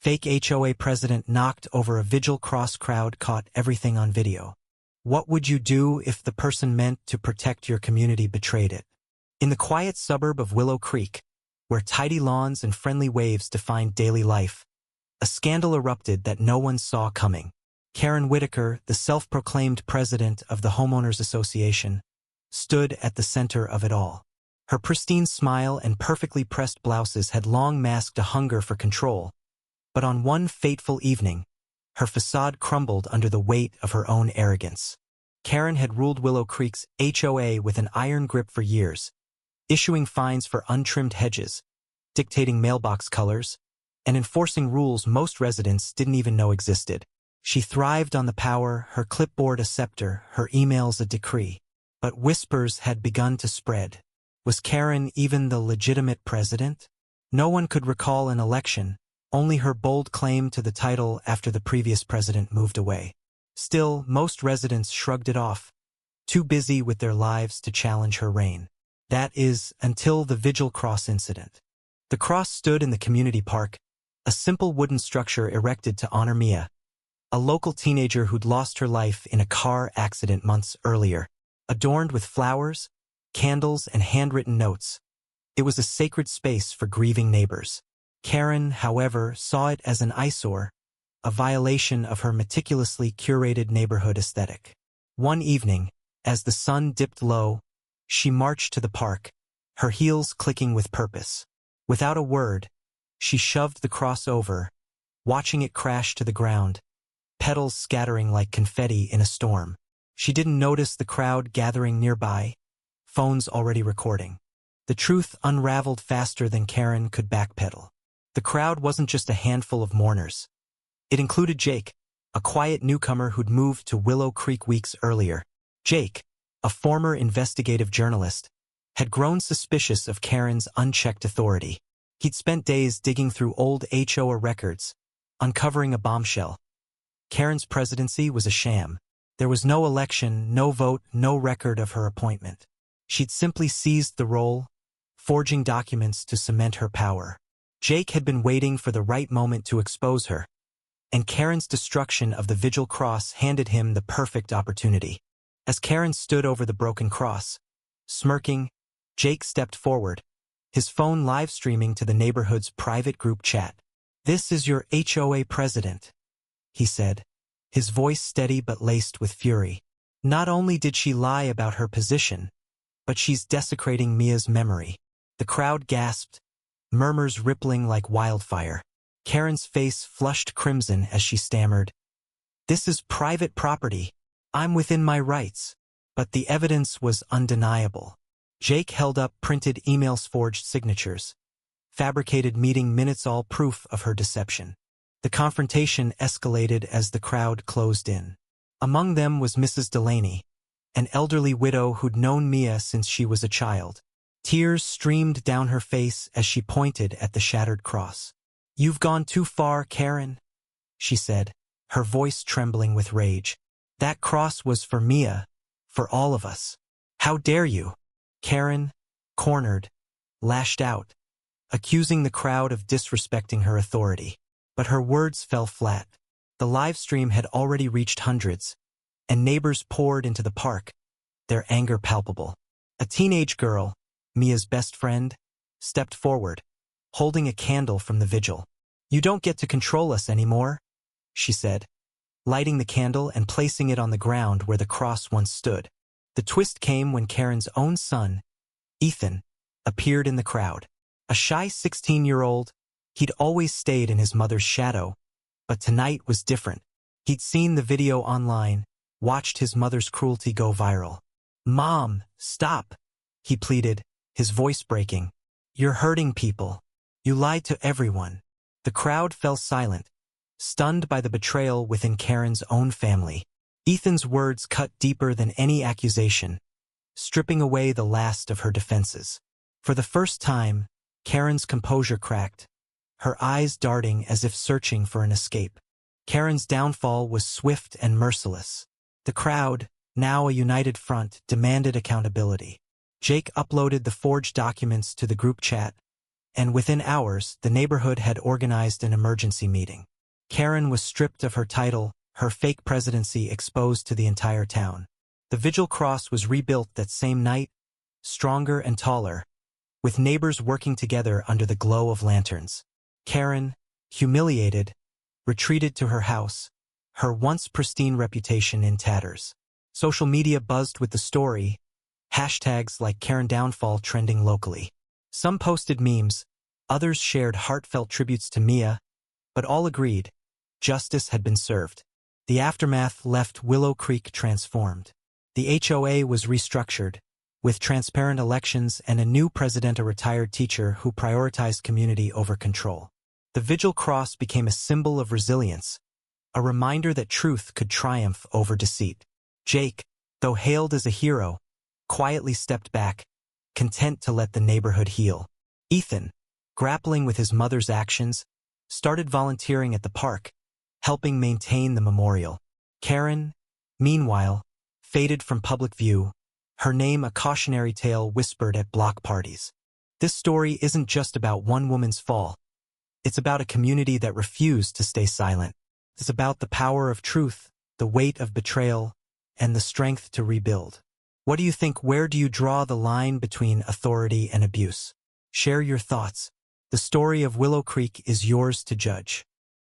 fake HOA president knocked over a Vigil cross crowd caught everything on video. What would you do if the person meant to protect your community betrayed it? In the quiet suburb of Willow Creek, where tidy lawns and friendly waves defined daily life, a scandal erupted that no one saw coming. Karen Whitaker, the self-proclaimed president of the Homeowners Association, stood at the center of it all. Her pristine smile and perfectly pressed blouses had long masked a hunger for control, but on one fateful evening, her facade crumbled under the weight of her own arrogance. Karen had ruled Willow Creek's HOA with an iron grip for years, issuing fines for untrimmed hedges, dictating mailbox colors, and enforcing rules most residents didn't even know existed. She thrived on the power, her clipboard a scepter, her emails a decree. But whispers had begun to spread. Was Karen even the legitimate president? No one could recall an election, only her bold claim to the title after the previous president moved away. Still, most residents shrugged it off, too busy with their lives to challenge her reign. That is, until the Vigil Cross incident. The cross stood in the community park, a simple wooden structure erected to honor Mia, a local teenager who'd lost her life in a car accident months earlier. Adorned with flowers, candles, and handwritten notes, it was a sacred space for grieving neighbors. Karen, however, saw it as an eyesore, a violation of her meticulously curated neighborhood aesthetic. One evening, as the sun dipped low, she marched to the park, her heels clicking with purpose. Without a word, she shoved the cross over, watching it crash to the ground, petals scattering like confetti in a storm. She didn't notice the crowd gathering nearby, phones already recording. The truth unraveled faster than Karen could backpedal. The crowd wasn't just a handful of mourners. It included Jake, a quiet newcomer who'd moved to Willow Creek weeks earlier. Jake, a former investigative journalist, had grown suspicious of Karen's unchecked authority. He'd spent days digging through old HOA records, uncovering a bombshell. Karen's presidency was a sham. There was no election, no vote, no record of her appointment. She'd simply seized the role, forging documents to cement her power. Jake had been waiting for the right moment to expose her, and Karen's destruction of the Vigil Cross handed him the perfect opportunity. As Karen stood over the broken cross, smirking, Jake stepped forward, his phone live-streaming to the neighborhood's private group chat. "This is your HOA president," he said, his voice steady but laced with fury. "Not only did she lie about her position, but she's desecrating Mia's memory." The crowd gasped, murmurs rippling like wildfire. Karen's face flushed crimson as she stammered, "This is private property. I'm within my rights." But the evidence was undeniable. Jake held up printed emails, forged signatures, fabricated meeting minutes, all proof of her deception. The confrontation escalated as the crowd closed in. Among them was Mrs. Delaney, an elderly widow who'd known Mia since she was a child. Tears streamed down her face as she pointed at the shattered cross. "You've gone too far, Karen," she said, her voice trembling with rage. "That cross was for Mia, for all of us. How dare you?" Karen, cornered, lashed out, accusing the crowd of disrespecting her authority. But her words fell flat. The live stream had already reached hundreds, and neighbors poured into the park, their anger palpable. A teenage girl, Mia's best friend, stepped forward, holding a candle from the vigil. "You don't get to control us anymore," she said, lighting the candle and placing it on the ground where the cross once stood. The twist came when Karen's own son, Ethan, appeared in the crowd. A shy 16-year-old, he'd always stayed in his mother's shadow, but tonight was different. He'd seen the video online, watched his mother's cruelty go viral. "Mom, stop," he pleaded, his voice breaking. "You're hurting people. You lied to everyone." The crowd fell silent, stunned by the betrayal within Karen's own family. Ethan's words cut deeper than any accusation, stripping away the last of her defenses. For the first time, Karen's composure cracked, her eyes darting as if searching for an escape. Karen's downfall was swift and merciless. The crowd, now a united front, demanded accountability. Jake uploaded the forged documents to the group chat, and within hours, the neighborhood had organized an emergency meeting. Karen was stripped of her title, her fake presidency exposed to the entire town. The Vigil cross was rebuilt that same night, stronger and taller, with neighbors working together under the glow of lanterns. Karen, humiliated, retreated to her house, her once pristine reputation in tatters. Social media buzzed with the story, hashtags like Karen Downfall trending locally. Some posted memes, others shared heartfelt tributes to Mia, but all agreed, justice had been served. The aftermath left Willow Creek transformed. The HOA was restructured, with transparent elections and a new president, a retired teacher who prioritized community over control. The Vigil cross became a symbol of resilience, a reminder that truth could triumph over deceit. Jake, though hailed as a hero, quietly stepped back, content to let the neighborhood heal. Ethan, grappling with his mother's actions, started volunteering at the park, helping maintain the memorial. Karen, meanwhile, faded from public view, her name a cautionary tale whispered at block parties. This story isn't just about one woman's fall. It's about a community that refused to stay silent. It's about the power of truth, the weight of betrayal, and the strength to rebuild. What do you think? Where do you draw the line between authority and abuse? Share your thoughts. The story of Willow Creek is yours to judge.